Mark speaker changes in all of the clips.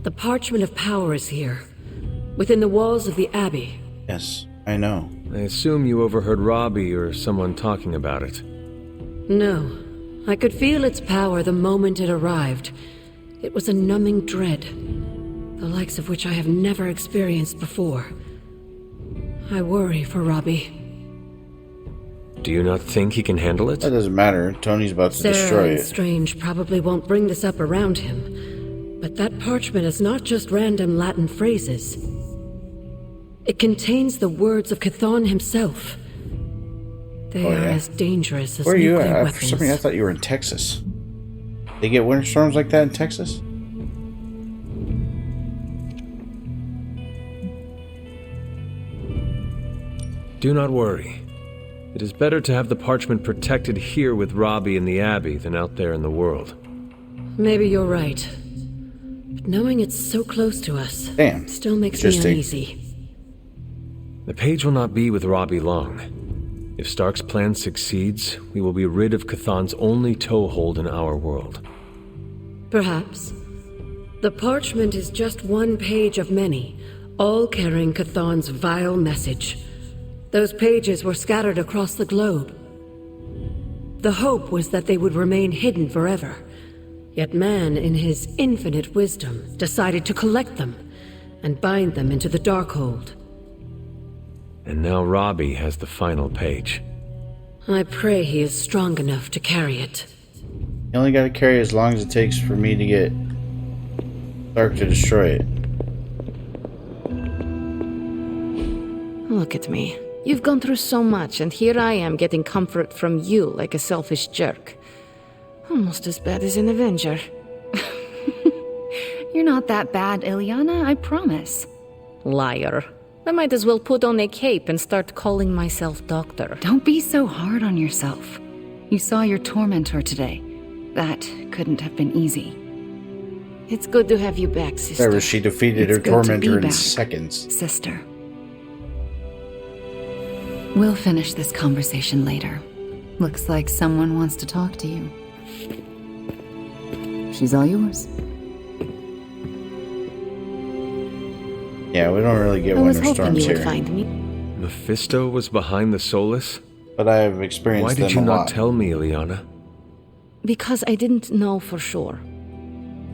Speaker 1: The parchment of power is here, within the walls of the Abbey.
Speaker 2: Yes, I know.
Speaker 3: I assume you overheard Robbie or someone talking about it.
Speaker 1: No. I could feel its power the moment it arrived. It was a numbing dread, the likes of which I have never experienced before. I worry for Robbie.
Speaker 3: Do you not think he can handle it?
Speaker 2: That doesn't matter. Tony's about to
Speaker 1: Sarah
Speaker 2: destroy
Speaker 1: and
Speaker 2: it.
Speaker 1: Strange probably won't bring this up around him. But that parchment is not just random Latin phrases. It contains the words of Chthon himself. They are as dangerous as
Speaker 2: Where are you
Speaker 1: nuclear
Speaker 2: at?
Speaker 1: weapons.
Speaker 2: For some reason, I thought you were in Texas. They get winter storms like that in Texas?
Speaker 3: Do not worry. It is better to have the parchment protected here with Robbie in the Abbey than out there in the world.
Speaker 1: Maybe you're right. But knowing it's so close to us still makes me uneasy.
Speaker 3: The page will not be with Robbie long. If Stark's plan succeeds, we will be rid of Chthon's only toehold in our world.
Speaker 1: Perhaps. The parchment is just one page of many, all carrying Chthon's vile message. Those pages were scattered across the globe. The hope was that they would remain hidden forever. Yet man, in his infinite wisdom, decided to collect them and bind them into the Darkhold.
Speaker 3: And now Robbie has the final page.
Speaker 1: I pray he is strong enough to carry it.
Speaker 2: You only gotta carry as long as it takes for me to get Stark to destroy it.
Speaker 4: Look at me. You've gone through so much, and here I am getting comfort from you like a selfish jerk. Almost as bad as an Avenger.
Speaker 5: You're not that bad, Ilyana, I promise.
Speaker 4: Liar. I might as well put on a cape and start calling myself Doctor.
Speaker 5: Don't be so hard on yourself. You saw your tormentor today. That couldn't have been easy.
Speaker 4: It's good to have you back, sister.
Speaker 2: Remember, she defeated her
Speaker 5: It's good to be
Speaker 2: tormentor in
Speaker 5: back,
Speaker 2: seconds.
Speaker 5: Sister. We'll finish this conversation later. Looks like someone wants to talk to you. She's all yours.
Speaker 2: Yeah, we don't really get
Speaker 4: I was
Speaker 2: winter
Speaker 4: hoping
Speaker 2: storms
Speaker 4: you would
Speaker 2: here.
Speaker 4: find me.
Speaker 3: Mephisto was behind the Solus?
Speaker 2: But I have experienced
Speaker 3: Why did
Speaker 2: them
Speaker 3: you
Speaker 2: a
Speaker 3: not
Speaker 2: lot.
Speaker 3: tell me, Ilyana?
Speaker 4: Because I didn't know for sure.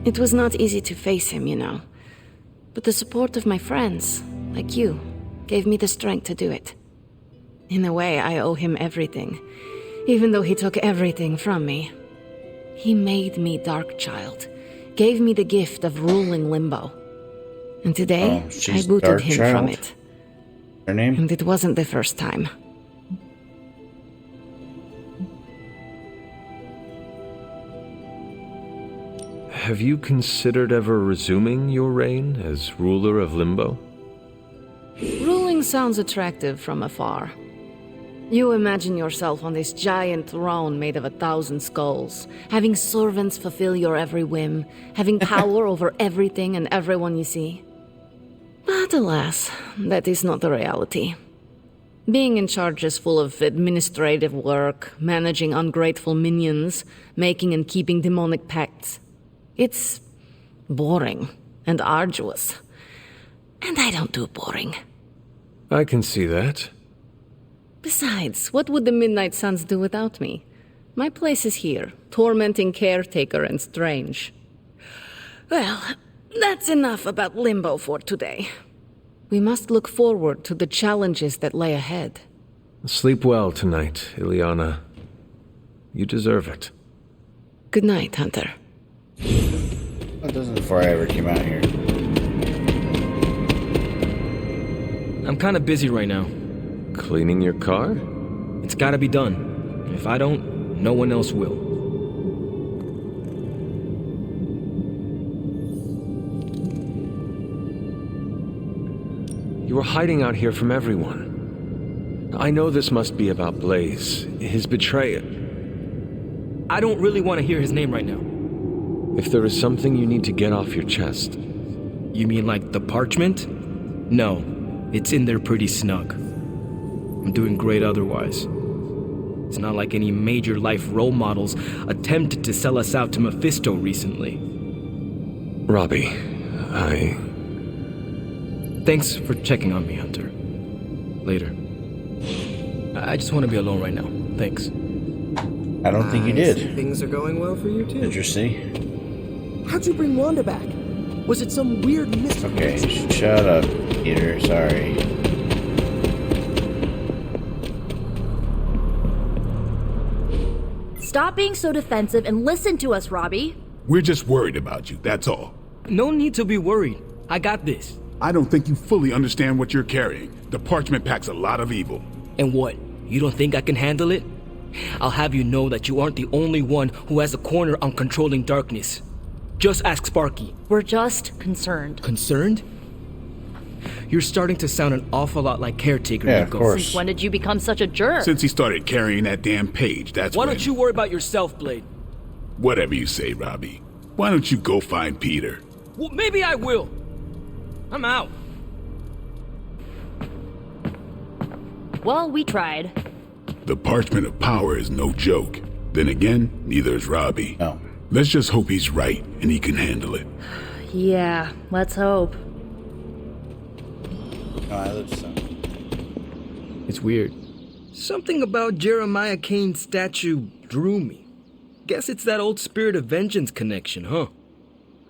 Speaker 4: It was not easy to face him, you know. But the support of my friends, like you, gave me the strength to do it. In a way, I owe him everything, even though he took everything from me. He made me Darkchild, gave me the gift of ruling Limbo. And today, I
Speaker 2: she's
Speaker 4: booted him from
Speaker 2: Darkchild?
Speaker 4: it.
Speaker 2: Her name?
Speaker 4: And it wasn't the first time.
Speaker 3: Have you considered ever resuming your reign as ruler of Limbo?
Speaker 4: Ruling sounds attractive from afar. You imagine yourself on this giant throne made of 1,000 skulls, having servants fulfill your every whim, having power over everything and everyone you see. But alas, that is not the reality. Being in charge is full of administrative work, managing ungrateful minions, making and keeping demonic pacts. It's boring and arduous. And I don't do boring.
Speaker 3: I can see that.
Speaker 4: Besides, what would the midnightsuns do without me? My place is here, tormenting Caretaker and Strange. Well, that's enough about Limbo for today. We must look forward to the challenges that lay ahead.
Speaker 3: Sleep well tonight, Ilyana. You deserve it.
Speaker 4: Good night, Hunter.
Speaker 2: That doesn't before I ever came out here.
Speaker 6: I'm kinda busy right now.
Speaker 3: Cleaning your car?
Speaker 6: It's gotta be done. If I don't, no one else will.
Speaker 3: You were hiding out here from everyone. I know this must be about Blaze, his betrayal.
Speaker 6: I don't really want to hear his name right now.
Speaker 3: If there is something you need to get off your chest.
Speaker 6: You mean like the parchment? No, it's in there pretty snug. I'm doing great otherwise. It's not like any major life role models attempted to sell us out to Mephisto recently.
Speaker 3: Robbie,
Speaker 6: Thanks for checking on me, Hunter. Later. I just want to be alone right now. Thanks.
Speaker 2: I don't think you did.
Speaker 7: Things are going well for you too.
Speaker 2: Did you see?
Speaker 7: How'd you bring Wanda back? Was it some weird mystery?
Speaker 2: Okay, shut up, Peter. Sorry.
Speaker 8: Stop being so defensive and listen to us, Robbie.
Speaker 9: We're just worried about you, that's all.
Speaker 6: No need to be worried. I got this.
Speaker 9: I don't think you fully understand what you're carrying. The parchment packs a lot of evil.
Speaker 6: And what? You don't think I can handle it? I'll have you know that you aren't the only one who has a corner on controlling darkness. Just ask Sparky.
Speaker 8: We're just concerned.
Speaker 6: Concerned? You're starting to sound an awful lot like Caretaker,
Speaker 2: Yeah,
Speaker 6: Nico.
Speaker 2: of course.
Speaker 8: Since when did you become such a jerk?
Speaker 9: Since he started carrying that damn page, that's
Speaker 6: Why
Speaker 9: when...
Speaker 6: don't you worry about yourself, Blade?
Speaker 9: Whatever you say, Robbie. Why don't you go find Peter?
Speaker 6: Well, maybe I will. I'm out.
Speaker 8: Well, we tried.
Speaker 9: The parchment of power is no joke. Then again, neither is Robbie.
Speaker 2: No.
Speaker 9: Let's just hope he's right and he can handle it.
Speaker 8: Yeah, let's hope.
Speaker 2: No, I live so.
Speaker 6: It's weird. Something about Jeremiah Kane's statue drew me. Guess it's that old spirit of vengeance connection, huh?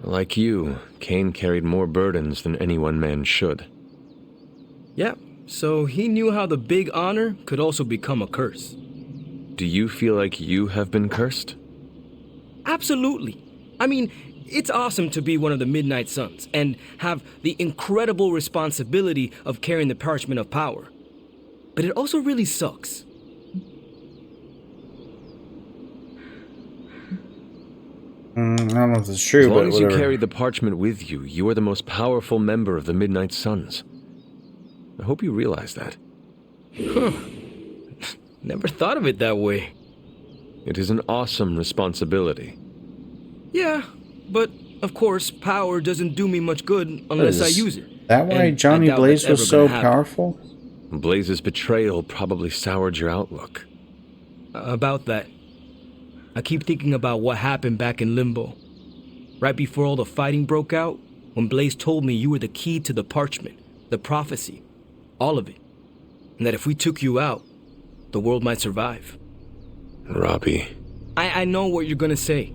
Speaker 3: Like you, Kane carried more burdens than any one man should.
Speaker 6: Yeah, so he knew how the big honor could also become a curse.
Speaker 3: Do you feel like you have been cursed?
Speaker 6: Absolutely. I mean, it's awesome to be one of the Midnight Suns and have the incredible responsibility of carrying the parchment of power. But it also really sucks.
Speaker 2: I don't know if it's true,
Speaker 3: As
Speaker 2: but
Speaker 3: long as you
Speaker 2: whatever.
Speaker 3: carry the parchment with you, you are the most powerful member of the Midnight Suns. I hope you realize that.
Speaker 6: Never thought of it that way.
Speaker 3: It is an awesome responsibility.
Speaker 6: Yeah, but of course, power doesn't do me much good unless I use it.
Speaker 2: That why
Speaker 6: And
Speaker 2: Johnny
Speaker 6: I doubt
Speaker 2: Blaze
Speaker 6: that's
Speaker 2: was
Speaker 6: ever
Speaker 2: so
Speaker 6: gonna happen.
Speaker 2: powerful?
Speaker 3: Blaze's betrayal probably soured your outlook.
Speaker 6: About that. I keep thinking about what happened back in Limbo. Right before all the fighting broke out, when Blaze told me you were the key to the parchment, the prophecy, all of it. And that if we took you out, the world might survive.
Speaker 3: Robbie.
Speaker 6: I know what you're gonna say.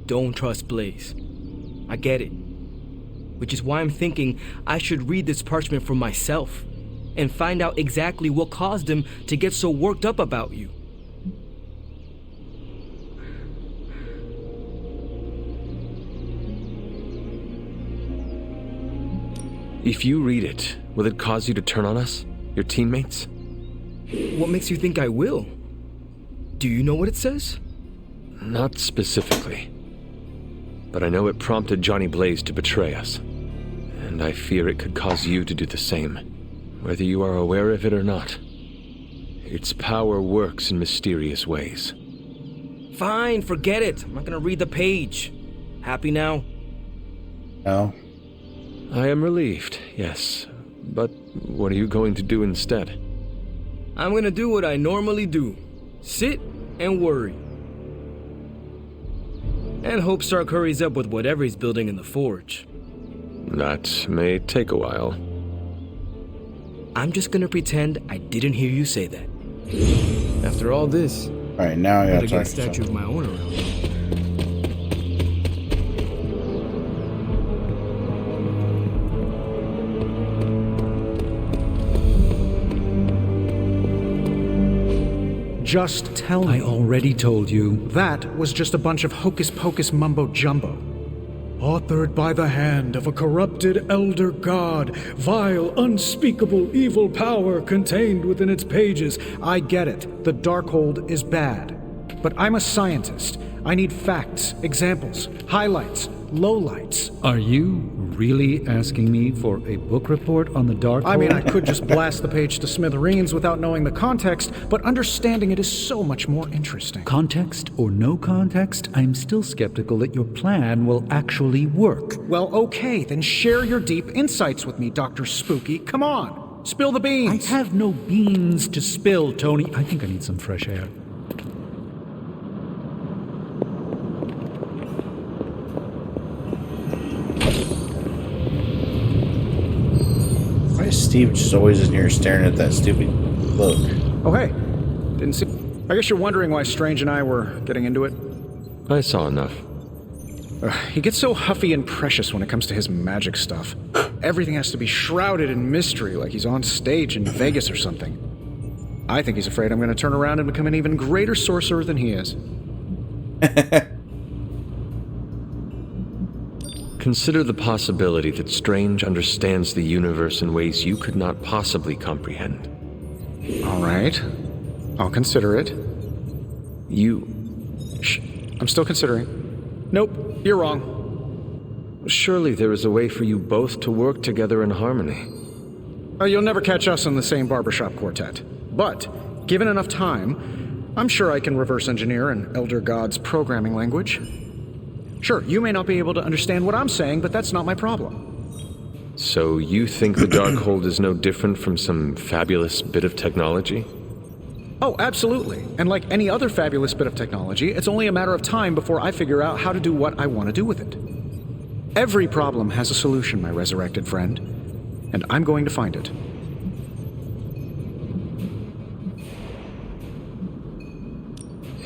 Speaker 6: Don't trust Blaze. I get it. Which is why I'm thinking I should read this parchment for myself and find out exactly what caused him to get so worked up about you.
Speaker 3: If you read it, will it cause you to turn on us? Your teammates?
Speaker 6: What makes you think I will? Do you know what it says?
Speaker 3: Not specifically. But I know it prompted Johnny Blaze to betray us. And I fear it could cause you to do the same, whether you are aware of it or not. Its power works in mysterious ways.
Speaker 6: Fine, forget it. I'm not gonna read the page. Happy now?
Speaker 2: No.
Speaker 3: I am relieved, yes. But what are you going to do instead?
Speaker 6: I'm gonna do what I normally do. Sit and worry. And hope Stark hurries up with whatever he's building in the forge.
Speaker 3: That may take a while.
Speaker 6: I'm just gonna pretend I didn't hear you say that. After all this,
Speaker 2: Alright, now I
Speaker 6: better
Speaker 2: gotta
Speaker 6: get a
Speaker 2: talk to
Speaker 6: statue of
Speaker 2: someone.
Speaker 6: my own around.
Speaker 10: Just tell me.
Speaker 11: I already told you.
Speaker 10: That was just a bunch of hocus-pocus mumbo-jumbo. Authored by the hand of a corrupted elder god, vile, unspeakable evil power contained within its pages. I get it. The Darkhold is bad. But I'm a scientist. I need facts, examples, highlights, lowlights.
Speaker 11: Are you really asking me for a book report on the Darkhold?
Speaker 10: I mean, I could just blast the page to smithereens without knowing the context, but understanding it is so much more interesting.
Speaker 11: Context or no context, I'm still skeptical that your plan will actually work.
Speaker 10: Well, okay, then share your deep insights with me, Dr. Spooky. Come on, spill the beans.
Speaker 11: I have no beans to spill, Tony. I think I need some fresh air.
Speaker 2: Steve just always in here staring at that stupid cloak.
Speaker 12: Oh, hey. Didn't see... I guess you're wondering why Strange and I were getting into it?
Speaker 3: I saw enough.
Speaker 12: He gets so huffy and precious when it comes to his magic stuff. Everything has to be shrouded in mystery, like he's on stage in Vegas or something. I think he's afraid I'm going to turn around and become an even greater sorcerer than he is.
Speaker 3: Consider the possibility that Strange understands the universe in ways you could not possibly comprehend.
Speaker 12: All right. I'll consider it. Shh. I'm still considering. Nope, you're wrong.
Speaker 3: Surely there is a way for you both to work together in harmony.
Speaker 12: You'll never catch us in the same barbershop quartet. But, given enough time, I'm sure I can reverse engineer an Elder God's programming language. Sure, you may not be able to understand what I'm saying, but that's not my problem.
Speaker 3: So you think the Darkhold is no different from some fabulous bit of technology?
Speaker 12: Oh, absolutely. And like any other fabulous bit of technology, it's only a matter of time before I figure out how to do what I want to do with it. Every problem has a solution, my resurrected friend. And I'm going to find it.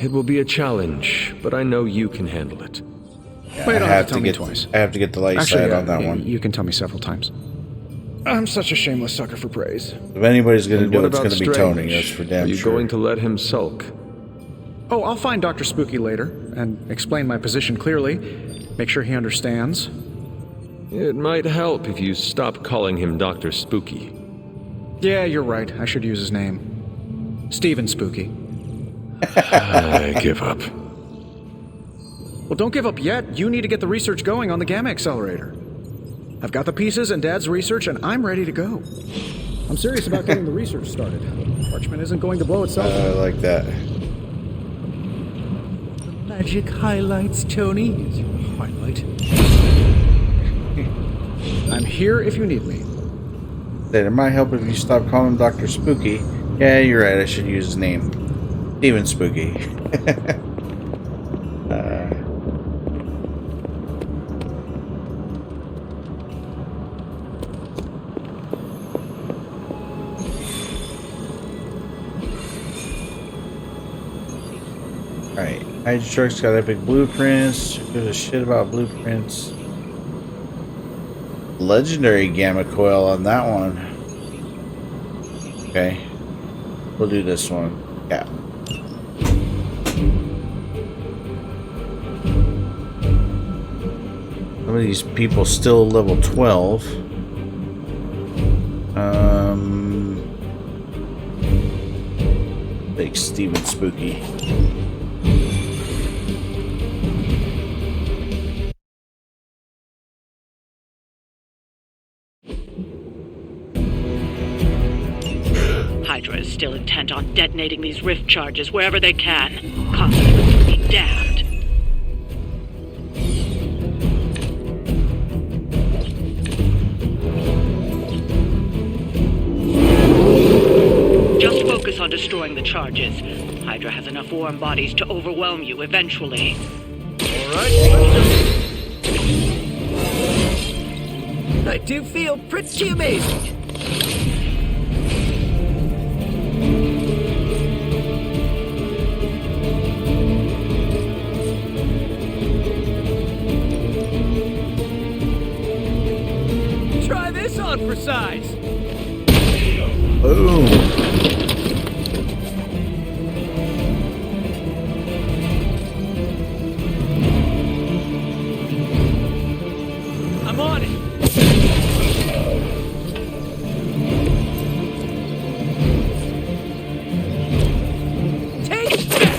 Speaker 3: It will be a challenge, but I know you can handle it.
Speaker 12: Wait, I don't have to tell me twice.
Speaker 2: I have to get the light side on that one.
Speaker 12: You can tell me several times. I'm such a shameless sucker for praise.
Speaker 2: If anybody's going to do it, it's going to be
Speaker 3: Strange?
Speaker 2: Tony. That's for damn
Speaker 3: Are you
Speaker 2: sure.
Speaker 3: going to let him sulk?
Speaker 12: Oh, I'll find Dr. Spooky later and explain my position clearly. Make sure he understands.
Speaker 3: It might help if you stop calling him Dr. Spooky.
Speaker 12: Yeah, you're right. I should use his name. Stephen Spooky.
Speaker 3: I give up.
Speaker 12: Well, don't give up yet. You need to get the research going on the Gamma Accelerator. I've got the pieces and Dad's research, and I'm ready to go. I'm serious about getting the research started. Parchment isn't going to blow itself up.
Speaker 2: I like that.
Speaker 11: Magic highlights, Tony. Is your highlight?
Speaker 12: I'm here if you need me.
Speaker 2: It might help if you stop calling him Dr. Spooky. Yeah, you're right. I should use his name. Stephen Spooky. Alright, Hydra-Truck's got epic blueprints. Who gives a shit about blueprints? Legendary gamma coil on that one. Okay. We'll do this one. Yeah. Some of these people still level 12. Big Stephen Spooky.
Speaker 13: Hydra is still intent on detonating these rift charges wherever they can. Consequences be damned. Just focus on destroying the charges. Hydra has enough warm bodies to overwhelm you eventually.
Speaker 6: Alright, I do feel pretty amazing. Try this on for size.
Speaker 2: Boom.
Speaker 6: I'm on it. Take that.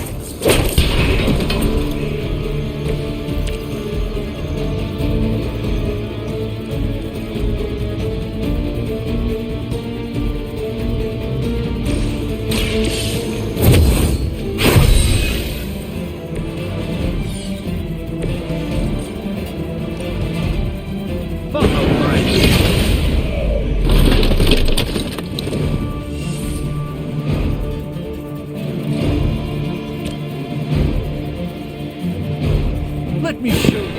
Speaker 6: Let me show you.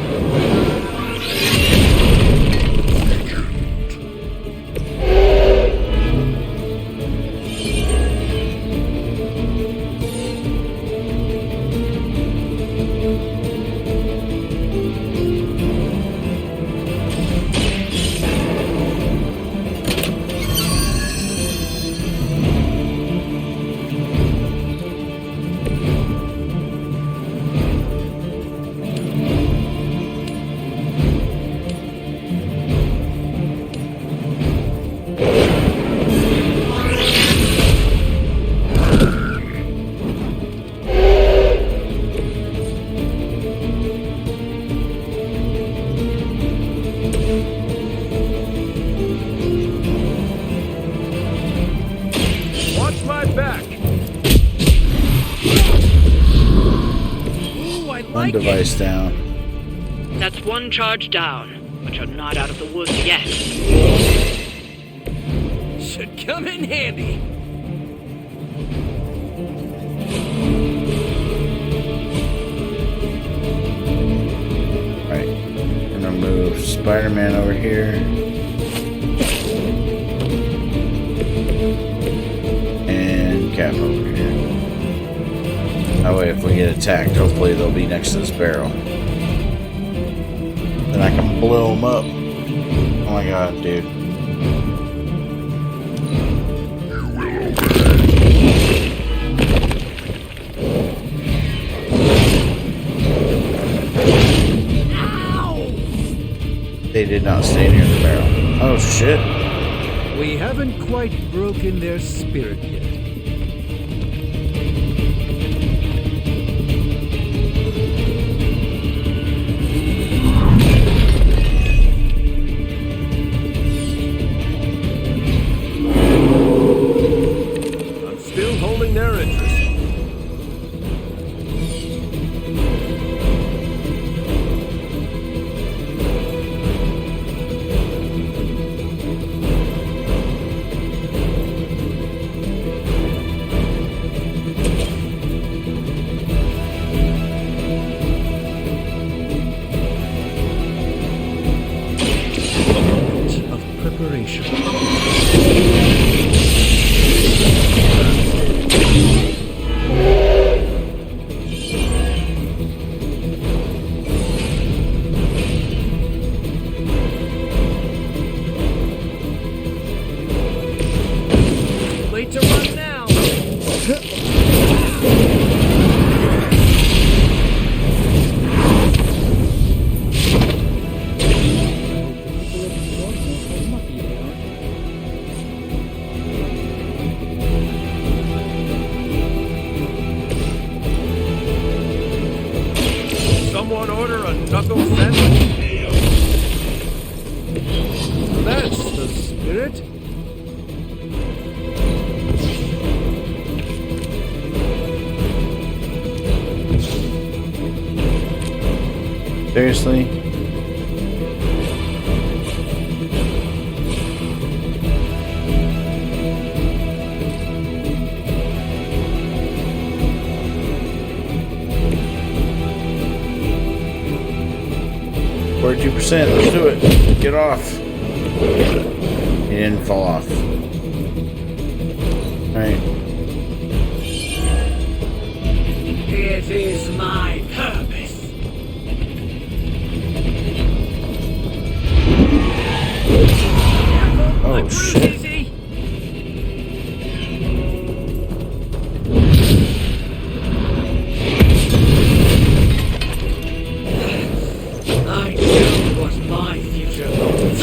Speaker 2: Alarm device down.
Speaker 13: That's one charge down, but you're not out of the woods yet.
Speaker 6: Should come in handy.
Speaker 2: Alright. Gonna move Spider-Man over here. And Cap over here. That way if we get attacked, hopefully they'll be next to this barrel. Then I can blow them up. Oh my god, dude. They did not stay near the barrel. Oh shit.
Speaker 11: We haven't quite broken their spirit yet.
Speaker 14: I'm still holding their interest.
Speaker 6: Late to run now.
Speaker 14: Someone order a knuckle sandwich?
Speaker 11: That's the spirit.
Speaker 2: Seriously? %. Let's do it. Get off. He didn't fall off. Alright.
Speaker 6: It is my purpose.
Speaker 2: Oh shit.
Speaker 6: I know what my future holds.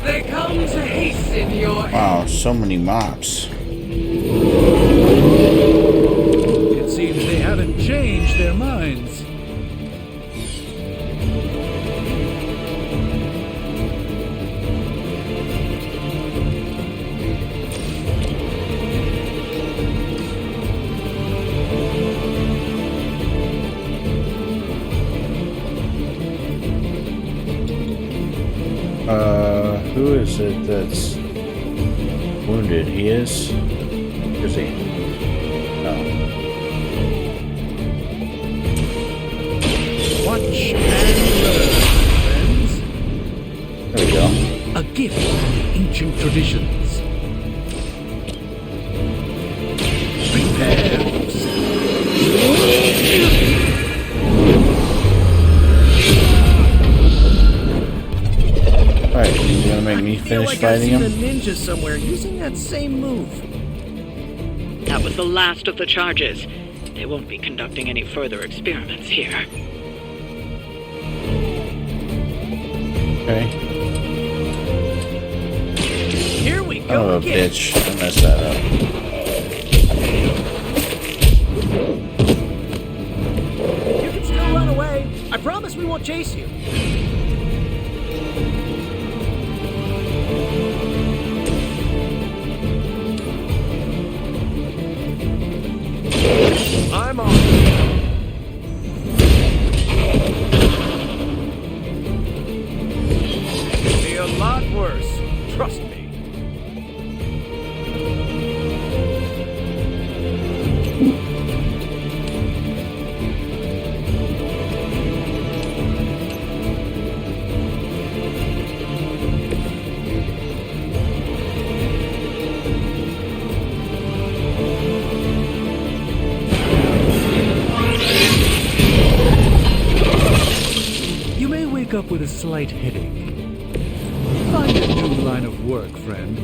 Speaker 6: They come to hasten your
Speaker 2: Wow, so many mobs.
Speaker 11: It seems they haven't changed their minds.
Speaker 2: Who is it that's wounded? He is? Is he? No.
Speaker 11: Watch and learn, friends.
Speaker 2: There we go.
Speaker 11: A gift from ancient traditions. Prepare.
Speaker 2: Alright, you gonna make me finish fighting him?
Speaker 6: I feel like I've seen a ninja somewhere using that same move.
Speaker 13: That was the last of the charges. They won't be conducting any further experiments here.
Speaker 2: Okay.
Speaker 6: Here we go.
Speaker 2: Oh,
Speaker 6: again.
Speaker 2: bitch. I messed that up.
Speaker 6: You can still run away. I promise we won't chase you.
Speaker 14: I'm on. It'll be a lot worse. Trust me.
Speaker 11: You may wake up with a slight headache. Find a new line of work, friend.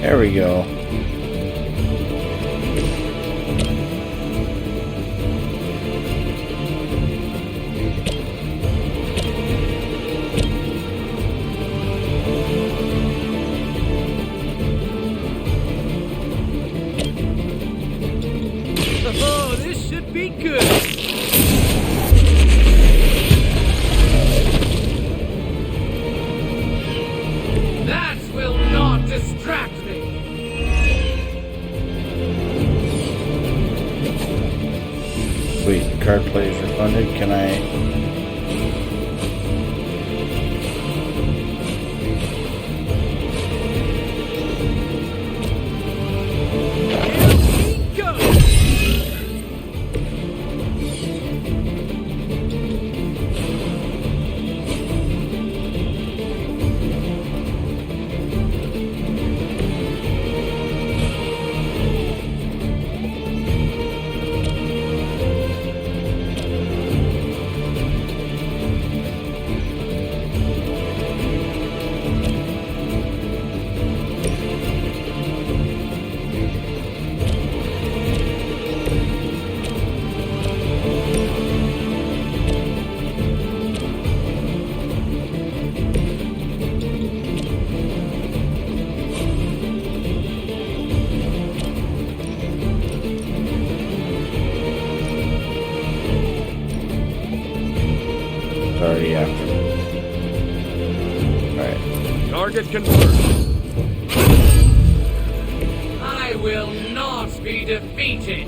Speaker 2: There we go.
Speaker 6: Oh, this should be good. That will not distract me.
Speaker 2: Sweet, card play is refunded. Can I? Already after. Alright.
Speaker 14: Target confirmed.
Speaker 6: I will not be defeated.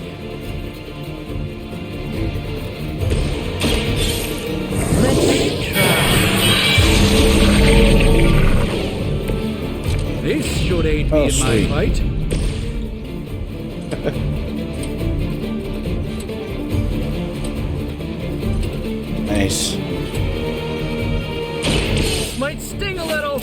Speaker 6: Let's try. This should aid me in my fight.
Speaker 2: Nice.
Speaker 6: Might sting a little.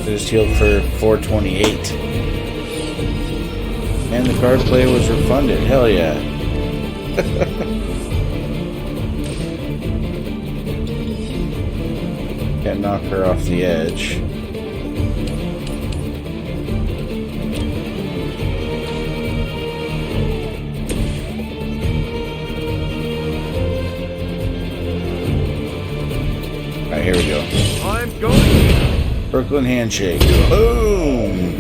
Speaker 2: Just healed for 428. And the card play was refunded. Hell yeah. Can't knock her off the edge. Alright, here we go.
Speaker 14: I'm going.
Speaker 2: Brooklyn handshake. Boom!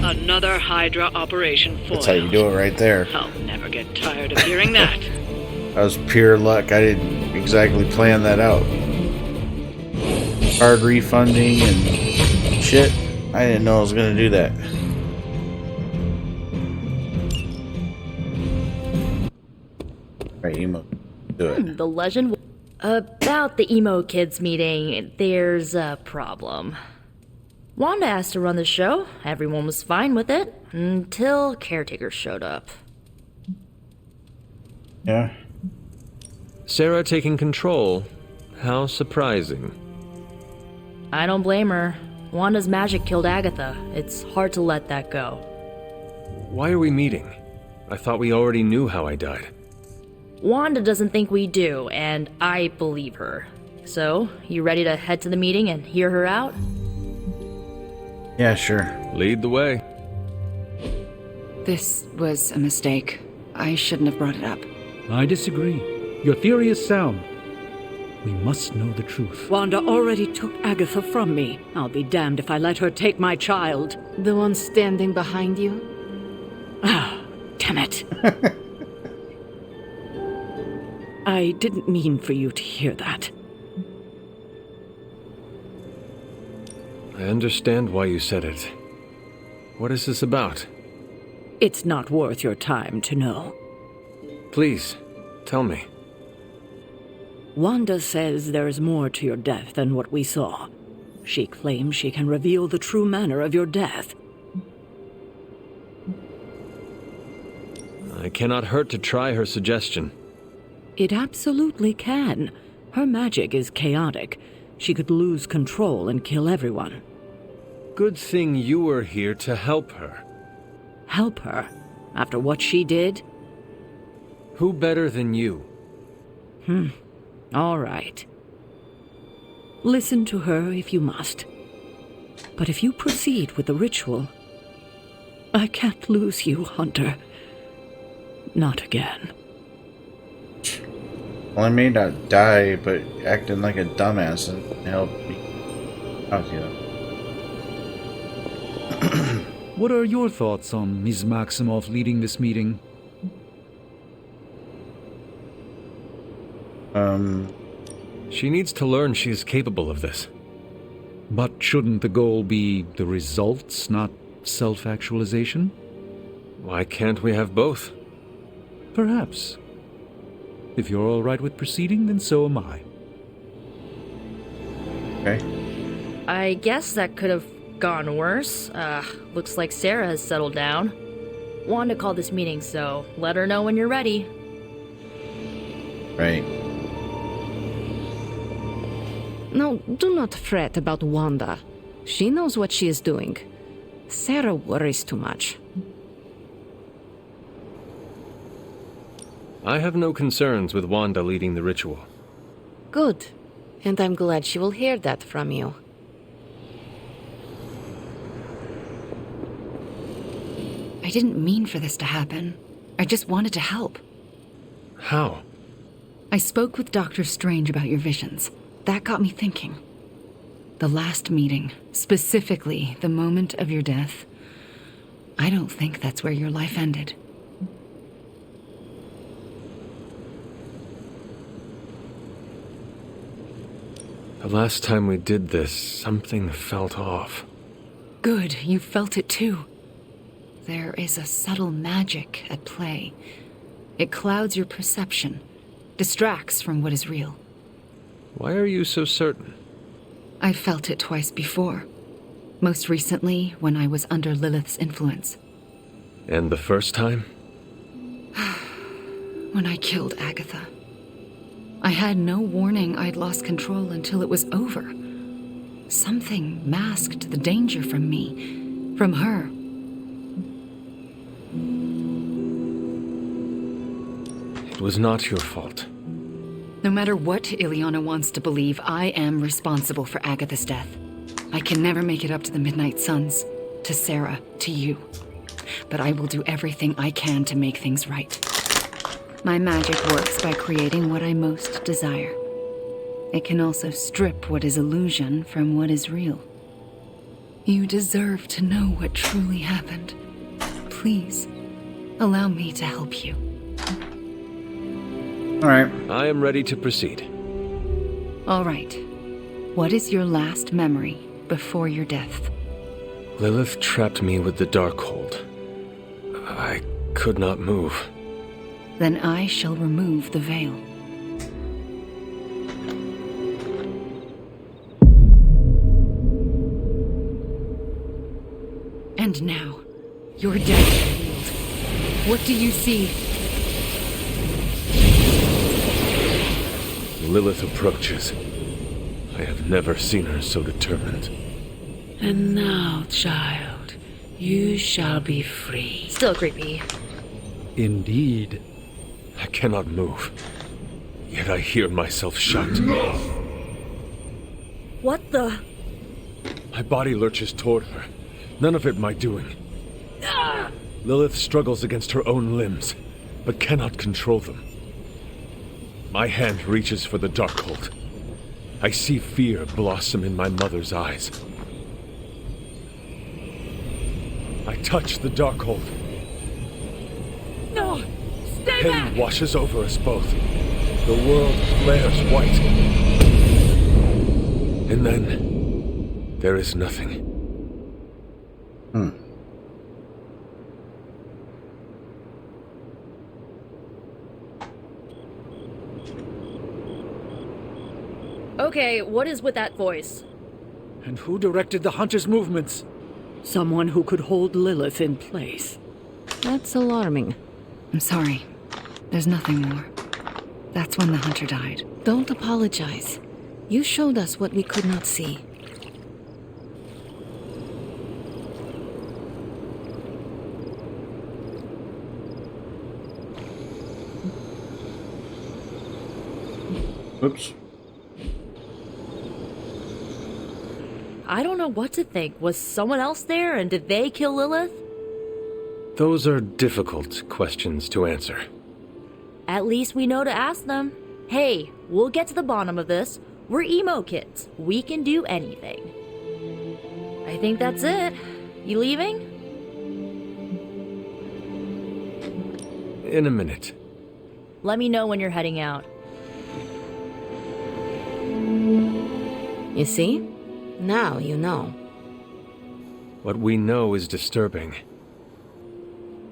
Speaker 13: Another Hydra operation foiled.
Speaker 2: That's how you do it right there.
Speaker 13: I'll never get tired of hearing that.
Speaker 2: That was pure luck. I didn't exactly plan that out. Card refunding and shit. I didn't know I was going to do that. Right, emo. Do it.
Speaker 8: The legend. About the emo kids meeting, there's a problem. Wanda asked to run the show. Everyone was fine with it until caretakers showed up.
Speaker 2: Yeah.
Speaker 3: Sarah taking control. How surprising.
Speaker 8: I don't blame her. Wanda's magic killed Agatha. It's hard to let that go.
Speaker 3: Why are we meeting? I thought we already knew how I died.
Speaker 8: Wanda doesn't think we do, and I believe her. So, you ready to head to the meeting and hear her out?
Speaker 2: Yeah, sure.
Speaker 3: Lead the way.
Speaker 5: This was a mistake. I shouldn't have brought it up.
Speaker 11: I disagree. Your theory is sound. We must know the truth.
Speaker 13: Wanda already took Agatha from me. I'll be damned if I let her take my child.
Speaker 4: The one standing behind you?
Speaker 13: Ah, damn it. I didn't mean for you to hear that.
Speaker 3: I understand why you said it. What is this about?
Speaker 13: It's not worth your time to know.
Speaker 3: Please, tell me.
Speaker 13: Wanda says there's more to your death than what we saw. She claims she can reveal the true manner of your death.
Speaker 3: I cannot hurt to try her suggestion.
Speaker 13: It absolutely can. Her magic is chaotic. She could lose control and kill everyone.
Speaker 3: Good thing you were here to help her.
Speaker 13: Help her? After what she did?
Speaker 3: Who better than you?
Speaker 13: All right. Listen to her if you must. But if you proceed with the ritual, I can't lose you, Hunter. Not again.
Speaker 2: Well, I may not die, but acting like a dumbass and help me out here.
Speaker 11: What are your thoughts on Ms. Maximoff leading this meeting?
Speaker 3: She needs to learn she is capable of this.
Speaker 11: But shouldn't the goal be the results, not self-actualization?
Speaker 3: Why can't we have both?
Speaker 11: Perhaps. If you're all right with proceeding, then so am I.
Speaker 2: Okay.
Speaker 8: I guess that could have gone worse. Looks like Sarah has settled down. Wanda called this meeting, so let her know when you're ready.
Speaker 2: Right.
Speaker 4: No, do not fret about Wanda. She knows what she is doing. Sarah worries too much.
Speaker 3: I have no concerns with Wanda leading the ritual.
Speaker 4: Good. And I'm glad she will hear that from you.
Speaker 5: I didn't mean for this to happen. I just wanted to help.
Speaker 3: How?
Speaker 5: I spoke with Dr. Strange about your visions. That got me thinking. The last meeting, specifically the moment of your death, I don't think that's where your life ended.
Speaker 3: The last time we did this, something felt off.
Speaker 5: Good, you felt it too. There is a subtle magic at play. It clouds your perception, distracts from what is real.
Speaker 3: Why are you so certain?
Speaker 5: I've felt it twice before. Most recently, when I was under Lilith's influence.
Speaker 3: And the first time?
Speaker 5: When I killed Agatha. I had no warning I'd lost control until it was over. Something masked the danger from me, from her.
Speaker 3: It was not your fault.
Speaker 5: No matter what Ileana wants to believe, I am responsible for Agatha's death. I can never make it up to the Midnight Suns, to Sarah, to you. But I will do everything I can to make things right. My magic works by creating what I most desire. It can also strip what is illusion from what is real. You deserve to know what truly happened. Please, allow me to help you.
Speaker 2: All right.
Speaker 3: I am ready to proceed.
Speaker 5: All right. What is your last memory before your death?
Speaker 3: Lilith trapped me with the Darkhold. I could not move.
Speaker 5: Then I shall remove the veil. And now, your death is revealed. What do you see?
Speaker 3: Lilith approaches. I have never seen her so determined.
Speaker 1: And now, child, you shall be free.
Speaker 8: Still creepy.
Speaker 11: Indeed.
Speaker 3: I cannot move. Yet I hear myself shout.
Speaker 13: What the?
Speaker 3: My body lurches toward her. None of it my doing. Lilith struggles against her own limbs, but cannot control them. My hand reaches for the Darkhold. I see fear blossom in my mother's eyes. I touch the Darkhold.
Speaker 8: No! Stay
Speaker 3: Pain
Speaker 8: back!
Speaker 3: washes over us both. The world flares white. And then, there is nothing.
Speaker 8: Okay, what is with that voice?
Speaker 11: And who directed the hunter's movements?
Speaker 13: Someone who could hold Lilith in place.
Speaker 4: That's alarming.
Speaker 5: I'm sorry. There's nothing more. That's when the hunter died.
Speaker 4: Don't apologize. You showed us what we could not see.
Speaker 2: Oops.
Speaker 8: I don't know what to think. Was someone else there, and did they kill Lilith?
Speaker 3: Those are difficult questions to answer.
Speaker 8: At least we know to ask them. Hey, we'll get to the bottom of this. We're emo kids. We can do anything. I think that's it. You leaving?
Speaker 3: In a minute.
Speaker 8: Let me know when you're heading out.
Speaker 4: You see? Now you know.
Speaker 3: What we know is disturbing.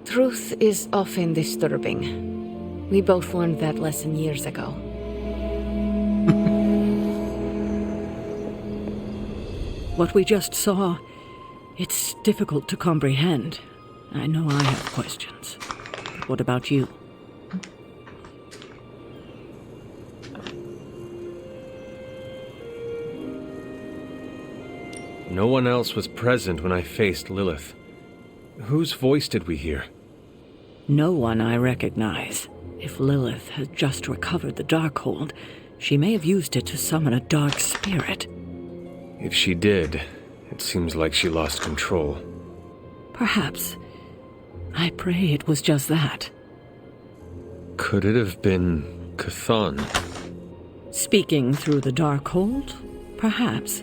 Speaker 4: Truth is often disturbing. We both learned that lesson years ago.
Speaker 13: What we just saw, it's difficult to comprehend. I know I have questions. But what about you?
Speaker 3: No one else was present when I faced Lilith. Whose voice did we hear?
Speaker 13: No one I recognize. If Lilith had just recovered the Darkhold, she may have used it to summon a dark spirit.
Speaker 3: If she did, it seems like she lost control.
Speaker 13: Perhaps. I pray it was just that.
Speaker 3: Could it have been Chthon?
Speaker 13: Speaking through the Darkhold? Perhaps.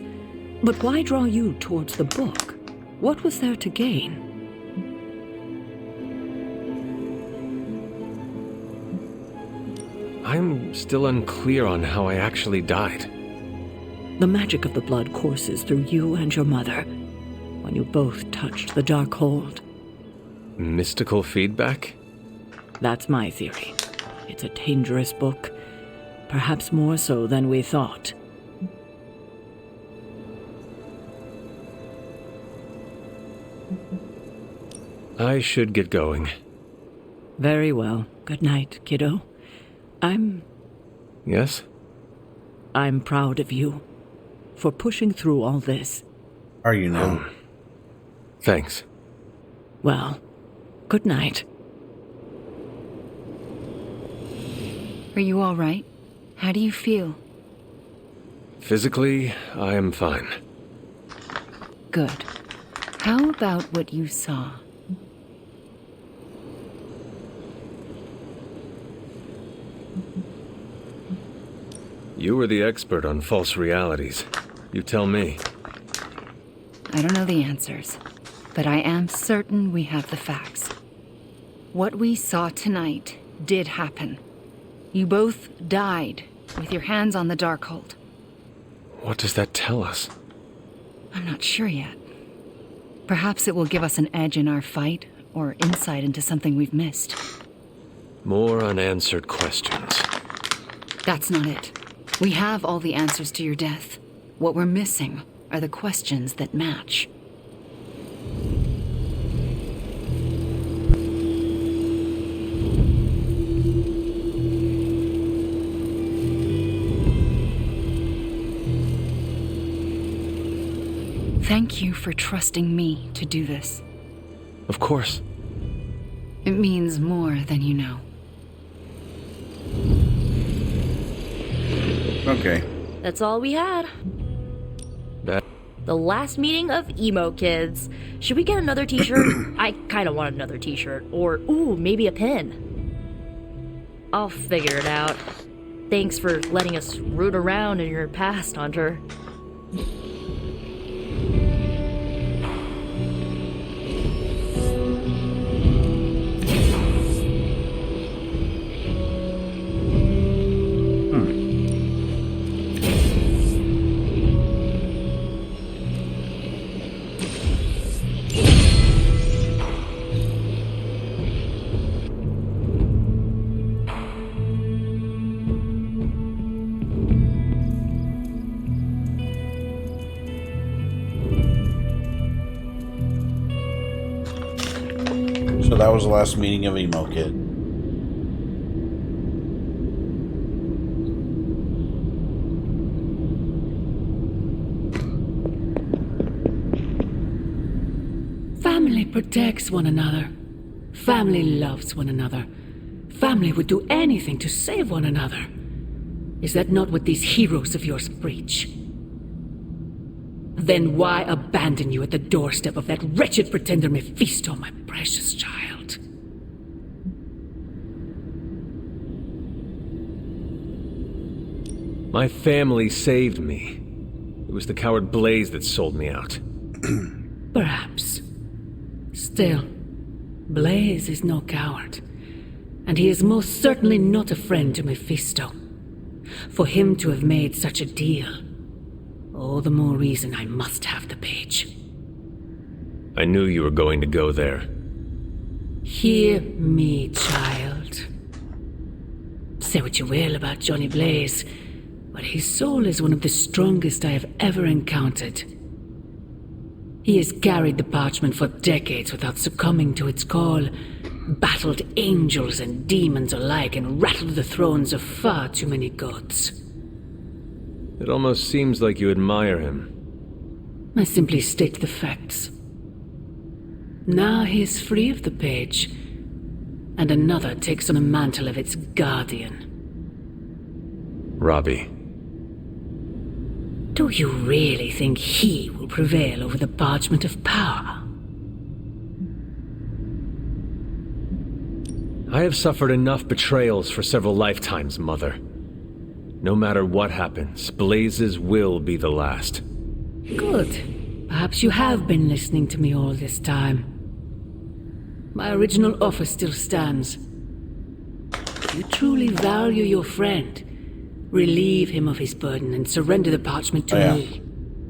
Speaker 13: But why draw you towards the book? What was there to gain?
Speaker 3: I'm still unclear on how I actually died.
Speaker 13: The magic of the blood courses through you and your mother when you both touched the Darkhold.
Speaker 3: Mystical feedback?
Speaker 13: That's my theory. It's a dangerous book, perhaps more so than we thought.
Speaker 3: I should get going.
Speaker 13: Very well. Good night, kiddo.
Speaker 3: Yes?
Speaker 13: I'm proud of you for pushing through all this.
Speaker 2: Are you now?
Speaker 3: Thanks.
Speaker 13: Well, good night.
Speaker 5: Are you all right? How do you feel?
Speaker 3: Physically, I am fine.
Speaker 5: Good. How about what you saw?
Speaker 3: You were the expert on false realities. You tell me.
Speaker 5: I don't know the answers, but I am certain we have the facts. What we saw tonight did happen. You both died with your hands on the Darkhold.
Speaker 3: What does that tell us?
Speaker 5: I'm not sure yet. Perhaps it will give us an edge in our fight, or insight into something we've missed.
Speaker 3: More unanswered questions.
Speaker 5: That's not it. We have all the answers to your death. What we're missing are the questions that match. Thank you for trusting me to do this.
Speaker 3: Of course.
Speaker 5: It means more than you know.
Speaker 2: Okay.
Speaker 8: That's all we had. The last meeting of emo kids. Should we get another t-shirt? I kind of want another t-shirt. Or, ooh, maybe a pin. I'll figure it out. Thanks for letting us root around in your past, Hunter.
Speaker 2: So that was the last meeting of Emo Kid.
Speaker 1: Family protects one another. Family loves one another. Family would do anything to save one another. Is that not what these heroes of yours preach? Then why abandon you at the doorstep of that wretched pretender Mephisto, my precious child?
Speaker 3: My family saved me. It was the coward Blaze that sold me out.
Speaker 1: Perhaps. Still, Blaze is no coward. And he is most certainly not a friend to Mephisto. For him to have made such a deal, all the more reason I must have the page.
Speaker 3: I knew you were going to go there.
Speaker 1: Hear me, child. Say what you will about Johnny Blaze, but his soul is one of the strongest I have ever encountered. He has carried the parchment for decades without succumbing to its call, battled angels and demons alike, and rattled the thrones of far too many gods.
Speaker 3: It almost seems like you admire him.
Speaker 1: I simply state the facts. Now he is free of the page, and another takes on the mantle of its guardian.
Speaker 3: Robbie.
Speaker 1: Do you really think he will prevail over the parchment of power?
Speaker 3: I have suffered enough betrayals for several lifetimes, Mother. No matter what happens, Blaze's will be the last.
Speaker 1: Good. Perhaps you have been listening to me all this time. My original offer still stands. If you truly value your friend, relieve him of his burden and surrender the parchment to me.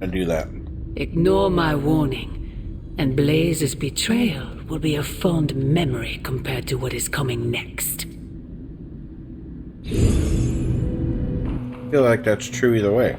Speaker 2: I do that.
Speaker 1: Ignore my warning, and Blaze's betrayal will be a fond memory compared to what is coming next.
Speaker 2: I feel like that's true either way.